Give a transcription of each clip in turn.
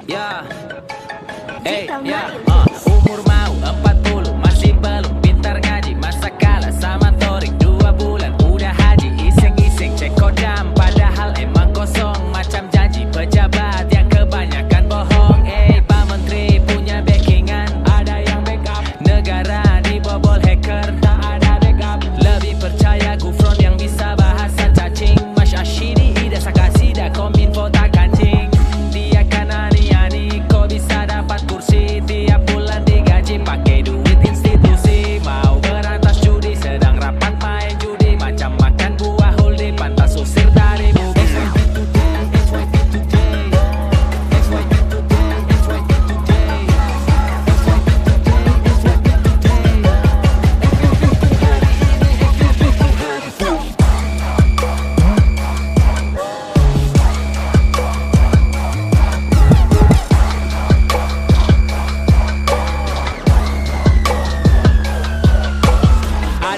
Ya, ya, umur mau 40, masih belum pintar ngaji. Masa kalah sama Torik 2 bulan udah haji. Iseng-iseng cek kodam, padahal emang kosong. Macam janji pejabat yang kebanyakan bohong. Pak Menteri punya backingan, ada yang backup. Negara dibobol hacker, tak ada backup. Lebih percaya Gufron yang bisa bahasa cacing. Mas Ashidi, ida sakasida, kominfo tak kancing. Dia kan ani-ani, kok bisa dapat kursi. Tiap bulan digaji pakai duit institusi. Mau berantas judi, sedang rapat main judi. Macam makan buah huldi, pantas usir dari bumi.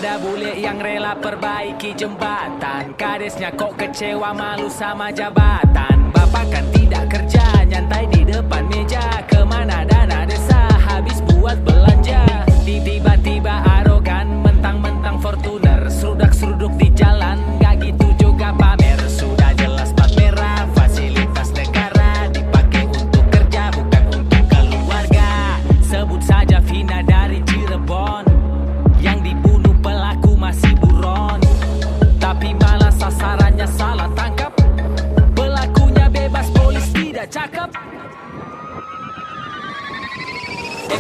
Ada bule yang rela perbaiki jembatan. Kadesnya kok kecewa, malu sama jabatan. Bapak kan tidak kerja, nyantai di depan meja. Kemana dana desa, habis buat belanja. Tiba-tiba arogan, mentang-mentang Fortuner. Serudak-seruduk di jalan, gak gitu juga pamer. Sudah jelas plat merah, fasilitas negara. Dipakai untuk kerja, bukan untuk keluarga. Sebut saja Vina dari Cirebon, yang dibunuh pelaku masih buron. Tapi malah sasarannya salah tangkap. Pelakunya bebas, polis tidak cakep.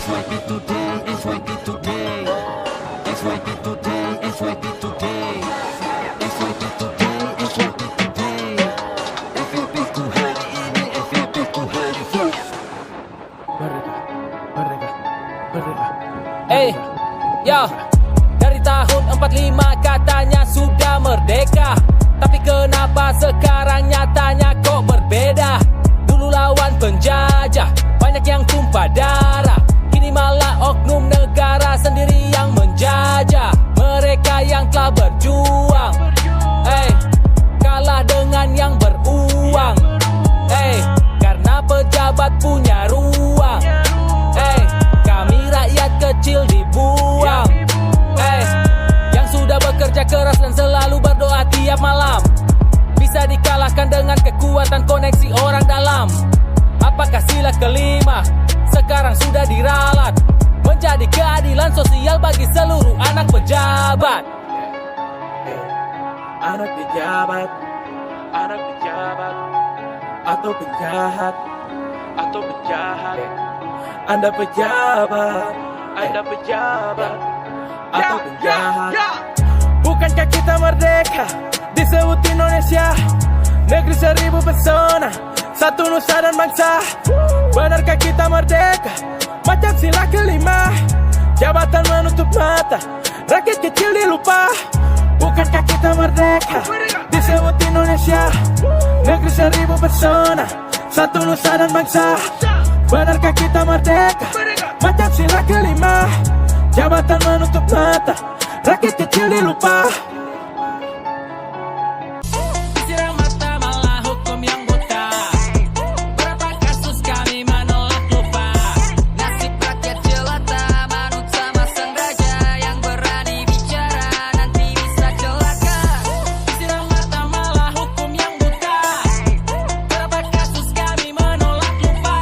FYP today, FYP today, FYP today, FYP today, FYP today, FYP today, FYP ku hari ini, FYP ku hari ini. Merdeka, merdeka, merdeka. Yo, dari tahun 45 katanya sudah merdeka. Tapi kenapa sekarang nyatanya kok berbeda? Dulu lawan penjajah, banyak yang tumpah darah. Kini malah oknum negara sendiri yang menjajah. Mereka yang telah berjuang, kalah dengan yang beruang. Karena pejabat punya ruang. Kami rakyat kecil dibuang. Yang sudah bekerja keras dan selalu berdoa tiap malam, bisa dikalahkan dengan kekuatan koneksi orang dalam. Apakah sila kelima sekarang sudah diralat menjadi keadilan sosial bagi seluruh anak pejabat? Anak pejabat, anak pejabat, atau penjahat, atau penjahat. Anda pejabat, Anda pejabat, atau penjahat. Bukankah kita merdeka disebut Indonesia, negeri 1000 pesona, satu nusa dan bangsa? Benarkah kita merdeka macam sila kelima? Jabatan menutup mata, rakyat kecil dilupa. Bukankah kita merdeka disebut Indonesia, negeri 1000 pesona, satu nusa dan bangsa? Benarkah kita merdeka macam sila kelima? Jabatan menutup mata, rakyat kecil dilupa. Siram mata malah hukum yang buta. Berapa kasus kami menolak lupa. Nasib rakyat jelata, manut sama sang raja. Yang berani bicara nanti bisa celaka. Siram mata malah hukum yang buta. Berapa kasus kami menolak lupa.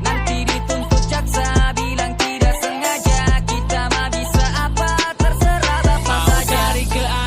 Nanti dituntut jaksa, bilang tidak sengaja. Kita mah bisa apa, terserah bapak saja. Cari keadilan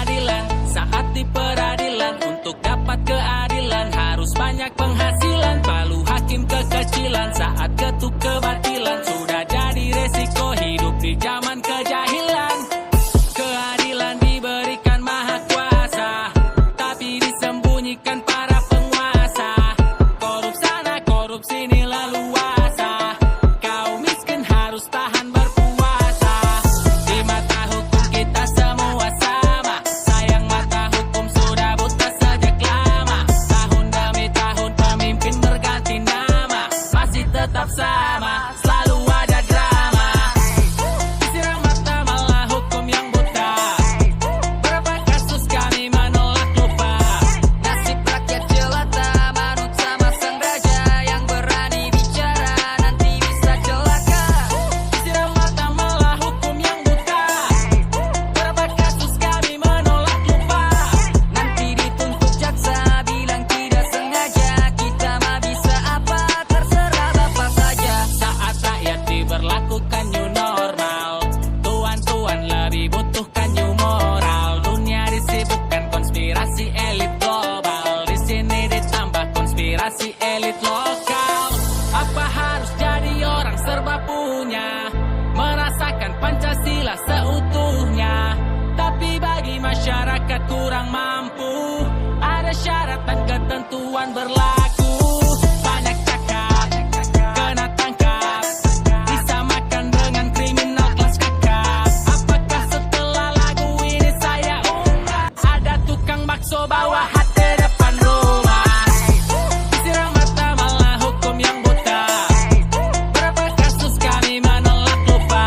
masyarakat kurang mampu. Ada syarat dan ketentuan berlaku. Banyak cakap, kena tangkap, disamakan dengan kriminal kelas kakap. Apakah setelah lagu ini saya unggah, ada tukang bakso bawa hati depan rumah, disiram mata malah hukum yang buta. Berapa kasus kami menolak lupa.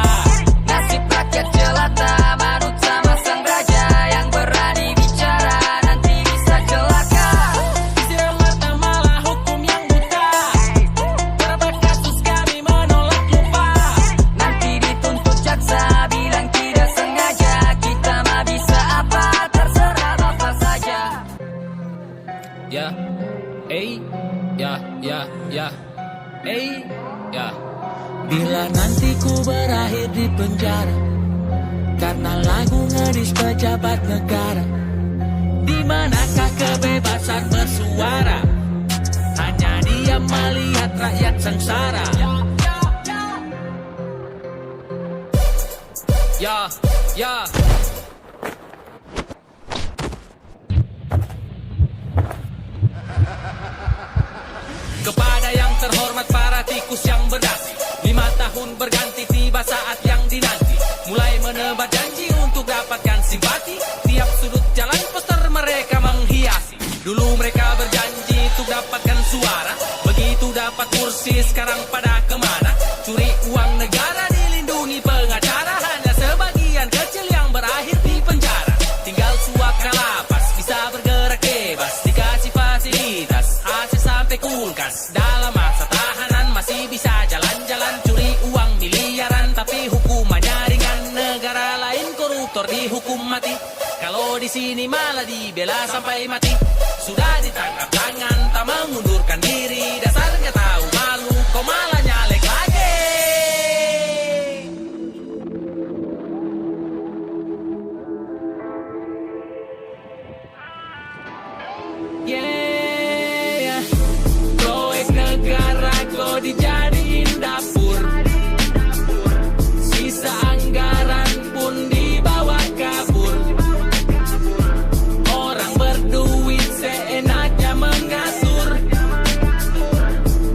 Nasib rakyat jelata manut sama sang raja, yang berani bicara nanti bisa celaka. Disiram mata malah hukum yang buta. Berapa kasus kami menolak lupa. Nanti dituntut jaksa bilang tidak sengaja, kita mah bisa apa terserah bapak saja. Ya, ya. Bila nanti ku berakhir di penjara karena lagu ngedis pejabat negara, di manakah kebebasan bersuara? Hanya dia melihat rakyat sengsara. Ya. Kepada yang terhormat para tikus yang berdasi, 5 tahun berganti tiba saat yang dinanti. Mulai menebar janji untuk dapatkan simpati. Tiap sudut jalan poster mereka menghiasi. Dulu mereka berjanji untuk dapatkan suara. Begitu dapat kursi sekarang pada kemana? Curi uang negara dilindungi pengacara. Hanya sebagian kecil yang berakhir di penjara. Tinggal suap kalapas, bisa bergerak bebas, dikasih fasilitas AC sampai kulkas. Dalam masa tahanan masih bisa jalan-jalan, curi uang miliaran, tapi hukumannya ringan. Negara lain koruptor dihukum mati, kalau di sini malah dibela sampai mati. Sudah ditangkap tangan, tak mengundurkan diri. Dasar nggak tahu malu, kau malah nyalek lagi. Yeah, proyek negara kau dijadiin dapur. Sisa anggaran pun dibawa kabur. Orang berduit seenaknya mengatur.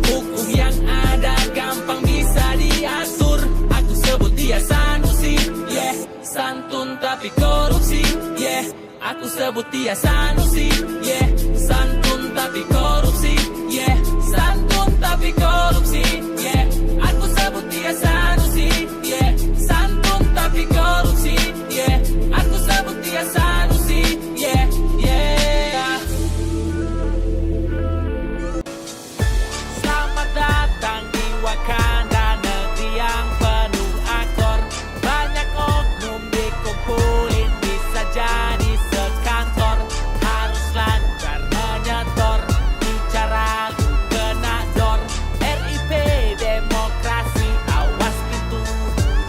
Hukum yang ada gampang bisa diatur. Aku sebut dia Sanusi, yeah. Santun tapi korupsi, yeah. Aku sebut dia Sanusi, yeah. Santun tapi korupsi, yeah. Santun tapi korupsi, yeah. Aku sebut dia Sanusi, yeah. Santun tapi korupsi, yeah. Aku sebut dia Sanusi, yeah. Selamat datang di Wakanda, negeri yang penuh aktor. Banyak oknum dikumpulin, bisa jadi sekantor. Harus lancar menyetor, bicara lu kena dor. RIP demokrasi, awas pintu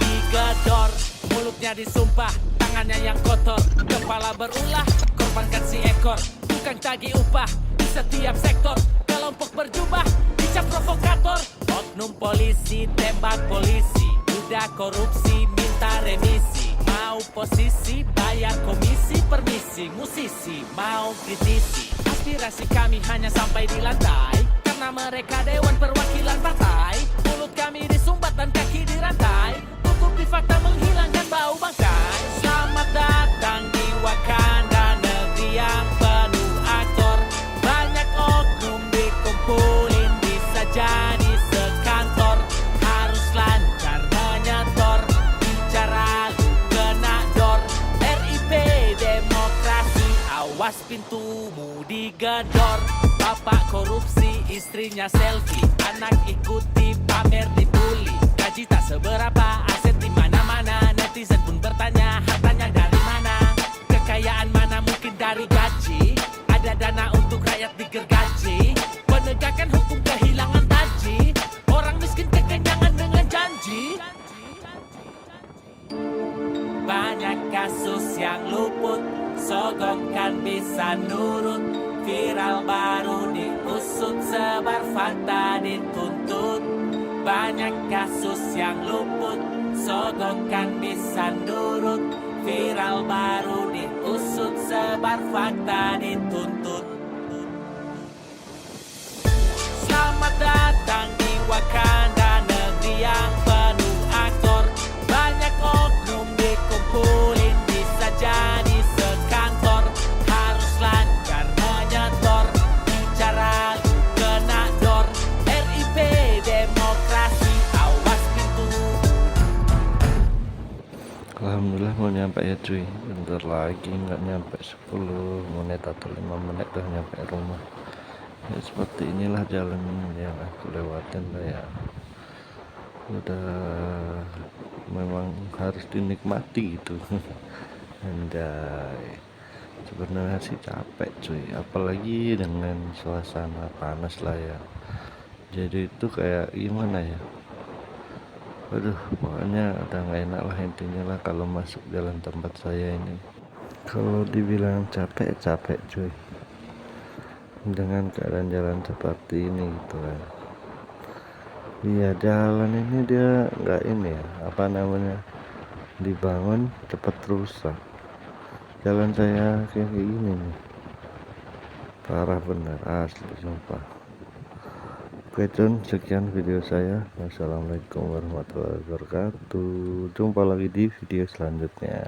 digedor. Mulutnya disumpah, tangannya yang kotor, kepala berulah, korbankan si ekor. Tukang tagih upah di setiap sektor, kelompok berjubah dicap provokator. Oknum polisi tembak polisi, udah korupsi minta remisi. Mau posisi bayar komisi, permisi musisi mau kritisi. Aspirasi kami hanya sampai di lantai, karena mereka dewan perwakilan partai. Mulut kami disumbat dan kaki dirantai, tutupi fakta menghilangkan bau bangkai. Selamat datang di Wakanda, negeri yang penuh aktor. Banyak oknum dikumpulin, bisa jadi sekantor. Harus lancar menyetor, bicara lu kena dor. RIP demokrasi, awas pintumu digedor. Bapak korupsi, istrinya selfie, anak ikuti pamer dibully. Gaji tak seberapa, aset di mana-mana, netizen pun bertanya hartanya dari mana. Kekayaan mana mungkin dari gaji, ada dana untuk rakyat digergaji. Penegakan hukum kehilangan taji, orang miskin kekenyangan dengan janji. Banyak kasus yang luput, sogongkan bisa nurut. Viral baru diusut, sebar fakta dituntut. Banyak kasus yang luput, sogongkan bisa nurut. Viral baru diusut. sebar fakta dituntut. Selamat datang di Wakanda, negeri yang penuh aktor. Banyak oknum dikumpulin, bisa jadi sekantor. Harus lancar menyetor, bicara lu kena dor. RIP demokrasi, awas pintu. Alhamdulillah mau nyampe ya cuy, bentar lagi nggak nyampe 10 menit atau 5 menit udah nyampe rumah. Ya seperti inilah jalan yang aku lewatin lah ya, udah memang harus dinikmati gitu. Anjay, sebenarnya sih capek cuy, apalagi dengan suasana panas lah ya. Jadi itu kayak gimana ya, aduh pokoknya udah nggak enak lah intinya lah kalau masuk jalan tempat saya ini. Kalau dibilang capek cuy, dengan keadaan jalan seperti ini gitu kan. Iya, jalan ini dia nggak ini ya, apa namanya, dibangun cepat rusak. Jalan saya kayak gini nih, parah bener asli sumpah. Oke Cun, sekian video saya. Wassalamualaikum warahmatullahi wabarakatuh. Jumpa lagi di video selanjutnya.